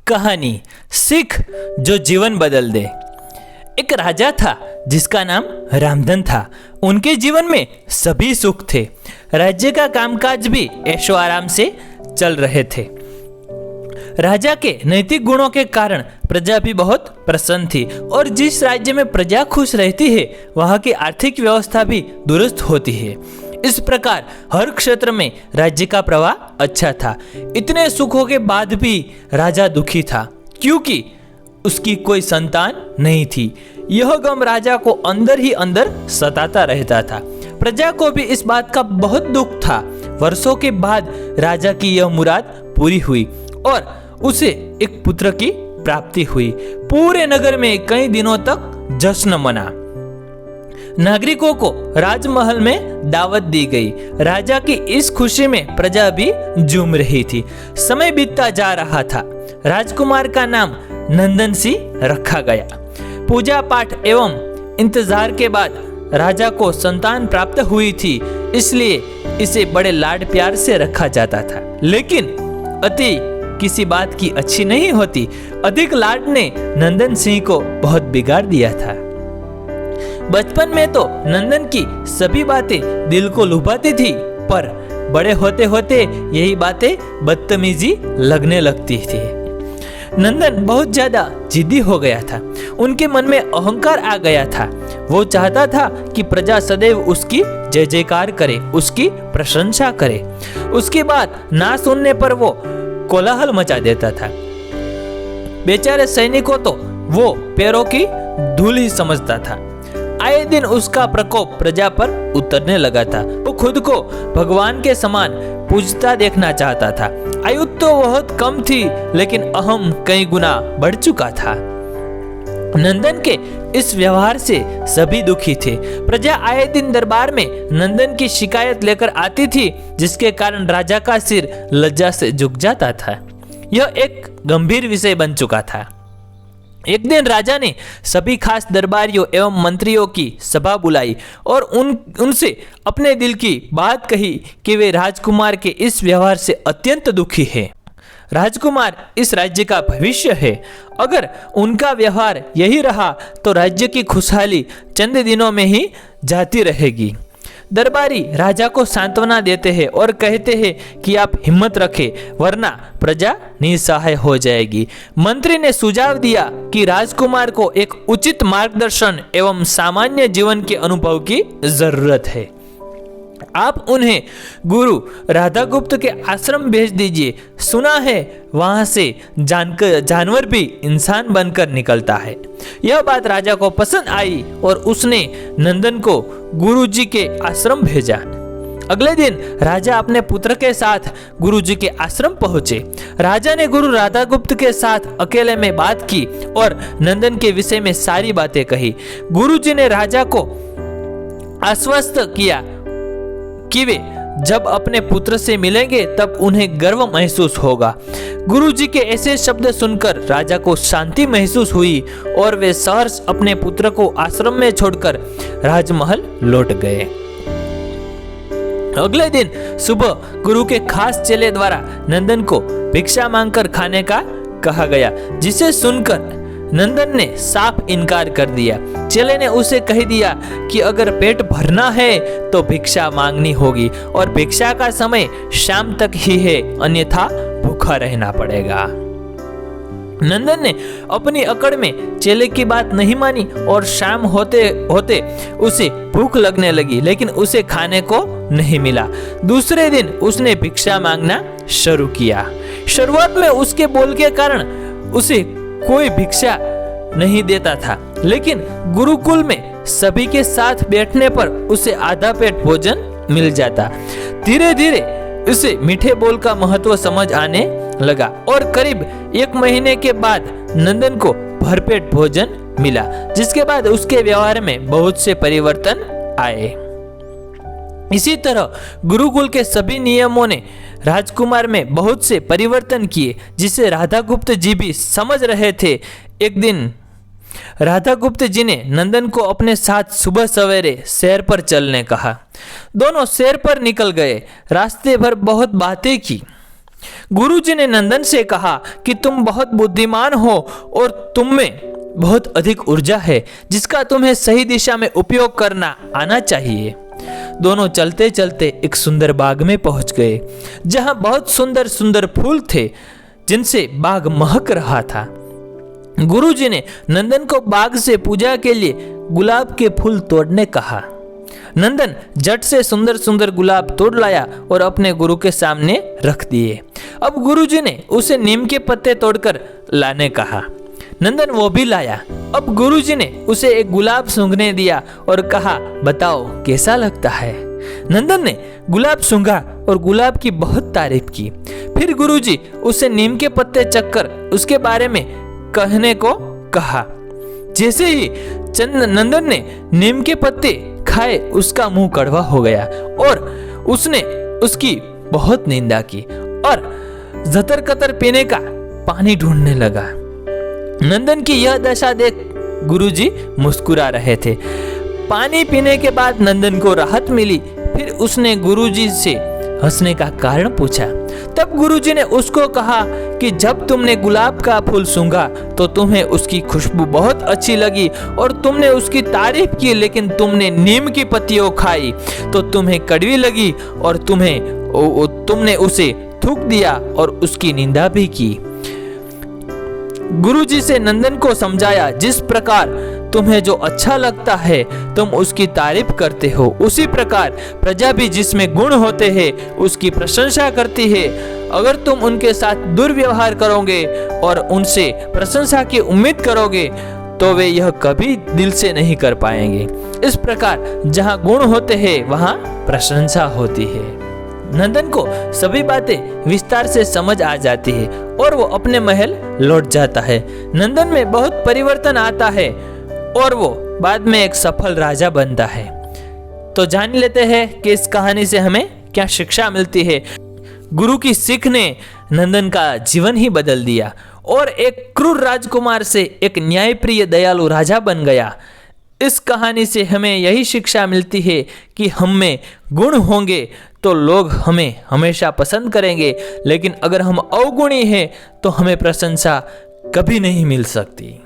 कहानी सिख जो जीवन बदल दे। एक राजा था जिसका नाम रामधन था। उनके जीवन में सभी सुख थे। राज्य का कामकाज भी ऐशो आराम से चल रहे थे। राजा के नैतिक गुणों के कारण प्रजा भी बहुत प्रसन्न थी और जिस राज्य में प्रजा खुश रहती है वहाँ की आर्थिक व्यवस्था भी दुरुस्त होती है। इस प्रकार हर क्षेत्र में राज्य का प्रवाह अच्छा था। इतने सुखों के बाद भी राजा दुखी था क्योंकि उसकी कोई संतान नहीं थी। यह गम राजा को अंदर ही अंदर सताता रहता था। प्रजा को भी इस बात का बहुत दुख था। वर्षों के बाद राजा की यह मुराद पूरी हुई और उसे एक पुत्र की प्राप्ति हुई। पूरे नगर में कई दिनों तक जश्न मना। नागरिकों को राजमहल में दावत दी गई। राजा की इस खुशी में प्रजा भी झूम रही थी। समय बीतता जा रहा था। राजकुमार का नाम नंदन सिंह रखा गया। पूजा पाठ एवं इंतजार के बाद राजा को संतान प्राप्त हुई थी, इसलिए इसे बड़े लाड प्यार से रखा जाता था। लेकिन अति किसी बात की अच्छी नहीं होती। अधिक लाड ने नंदन सिंह को बहुत बिगाड़ दिया था। बचपन में तो नंदन की सभी बातें दिल को लुभाती थी, पर बड़े होते होते यही बातें बदतमीजी लगने लगती थी। नंदन बहुत ज्यादा जिद्दी हो गया था। उनके मन में अहंकार आ गया था। वो चाहता था कि प्रजा सदैव उसकी जय जयकार करे, उसकी प्रशंसा करे। उसकी बात ना सुनने पर वो कोलाहल मचा देता था। बेचारे सैनिकों तो वो पैरों की धूल ही समझता था। आए दिन उसका प्रकोप प्रजा पर उतरने लगा था। वो खुद को भगवान के समान पूजता देखना चाहता था। आयु तो बहुत कम थी, लेकिन अहम कई गुना बढ़ चुका था। नंदन के इस व्यवहार से सभी दुखी थे। प्रजा आए दिन दरबार में नंदन की शिकायत लेकर आती थी, जिसके कारण राजा का सिर लज्जा से झुक जाता था। यह एक गंभीर विषय बन चुका था। एक दिन राजा ने सभी खास दरबारियों एवं मंत्रियों की सभा बुलाई और उनसे अपने दिल की बात कही कि वे राजकुमार के इस व्यवहार से अत्यंत दुखी हैं। राजकुमार इस राज्य का भविष्य है। अगर उनका व्यवहार यही रहा तो राज्य की खुशहाली चंद दिनों में ही जाती रहेगी। दरबारी राजा को सांत्वना देते हैं और कहते हैं कि आप हिम्मत रखें, वरना प्रजा निसहाय हो जाएगी। मंत्री ने सुझाव दिया कि राजकुमार को एक उचित मार्गदर्शन एवं सामान्य जीवन के अनुभव की जरूरत है। आप उन्हें गुरु राधागुप्त के आश्रम भेज दीजिए। सुना है वहां से जानवर भी इंसान बनकर निकलता है। यह बात राजा को पसंद आई और उसने नंदन को गुरुजी के आश्रम भेजा। अगले दिन राजा अपने पुत्र के साथ गुरुजी के आश्रम पहुंचे। राजा ने गुरु राधागुप्त के साथ अकेले में बात की और नंदन के विषय में सारी बातें कही। गुरुजी ने राजा को आश्वस्त किया कि वे जब अपने पुत्र से मिलेंगे तब उन्हें गर्व महसूस होगा। गुरुजी के ऐसे शब्द सुनकर राजा को शांति महसूस हुई और वे सहर्ष अपने पुत्र को आश्रम में छोड़कर राजमहल लौट गए। अगले दिन सुबह गुरु के खास चेले द्वारा नंदन को भिक्षा मांगकर खाने का कहा गया, जिसे सुनकर नंदन ने साफ इनकार कर दिया। चेले ने उसे कह दिया कि अगर पेट भरना है तो भिक्षा मांगनी होगी और भिक्षा का समय शाम तक ही है, अन्यथा भूखा रहना पड़ेगा। नंदन ने अपनी अकड़ में चेले की बात नहीं मानी और शाम होते होते उसे भूख लगने लगी, लेकिन उसे खाने को नहीं मिला। दूसरे दिन उसने भिक्षा मांगना शुरू किया। शुरुआत में उसके बोल के कारण उसे कोई भिक्षा नहीं देता था, लेकिन गुरुकुल में सभी के साथ बैठने पर उसे आधा पेट भोजन मिल जाता। धीरे धीरे उसे मीठे बोल का महत्व समझ आने लगा और करीब 1 महीने के बाद नंदन को भरपेट भोजन मिला, जिसके बाद उसके व्यवहार में बहुत से परिवर्तन आए। इसी तरह गुरुकुल के सभी नियमों ने राजकुमार में बहुत से परिवर्तन किए, जिसे राधागुप्त जी भी समझ रहे थे। एक दिन राधागुप्त जी ने नंदन को अपने साथ सुबह सवेरे शहर पर चलने कहा। दोनों शहर पर निकल गए। रास्ते भर बहुत बातें की। गुरुजी ने नंदन से कहा कि तुम बहुत बुद्धिमान हो और तुम में बहुत अधिक ऊर्जा है जिसका तुम्हें सही दिशा में उपयोग करना आना चाहिए। दोनों चलते चलते एक सुंदर बाग में पहुंच गए जहां बहुत सुंदर सुंदर फूल थे जिनसे बाग महक रहा था। गुरुजी ने नंदन को बाग से पूजा के लिए गुलाब के फूल तोड़ने कहा। नंदन झट से सुंदर सुंदर गुलाब तोड़ लाया और अपने गुरु के सामने रख दिए। अब गुरुजी ने उसे नीम के पत्ते तोड़कर लाने कहा। नंदन वो भी लाया। अब गुरुजी ने उसे एक गुलाब सूंघने दिया और कहा, बताओ कैसा लगता है। नंदन ने गुलाब सूंघा और गुलाब की बहुत तारीफ की। फिर गुरुजी उसे नीम के पत्ते चखकर उसके बारे में कहने को कहा। जैसे ही नंदन ने नीम के पत्ते खाए उसका मुंह कड़वा हो गया और उसने उसकी बहुत निंदा की और जतर कतर पीने का पानी ढूंढने लगा। नंदन की यह दशा देख गुरुजी मुस्कुरा रहे थे। पानी पीने के बाद नंदन को राहत मिली। फिर उसने गुरुजी से हंसने का कारण पूछा। तब गुरुजी ने उसको कहा कि जब तुमने गुलाब का फूल सूंघा तो तुम्हें उसकी खुशबू बहुत अच्छी लगी और तुमने उसकी तारीफ की, लेकिन तुमने नीम की पत्तियों खाई तो तुम्हें कड़वी लगी और तुमने उसे थूक दिया और उसकी निंदा भी की। गुरुजी से नंदन को समझाया, जिस प्रकार तुम्हें जो अच्छा लगता है तुम उसकी तारीफ करते हो, उसी प्रकार प्रजा भी जिसमें गुण होते हैं उसकी प्रशंसा करती है। अगर तुम उनके साथ दुर्व्यवहार करोगे और उनसे प्रशंसा की उम्मीद करोगे तो वे यह कभी दिल से नहीं कर पाएंगे। इस प्रकार जहाँ गुण होते हैं वहाँ प्रशंसा होती है। नंदन को सभी बातें विस्तार से समझ आ जाती है और वो अपने महल लौट जाता है। नंदन में बहुत परिवर्तन आता है और वो बाद में एक सफल राजा बनता है। तो जान लेते हैं कि इस कहानी से हमें क्या शिक्षा मिलती है। गुरु की सीख ने नंदन का जीवन ही बदल दिया और एक क्रूर राजकुमार से एक न्यायप्रिय दयालु राजा बन गया। इस कहानी से हमें यही शिक्षा मिलती है कि हम में गुण होंगे तो लोग हमें हमेशा पसंद करेंगे, लेकिन अगर हम अवगुणी हैं तो हमें प्रशंसा कभी नहीं मिल सकती।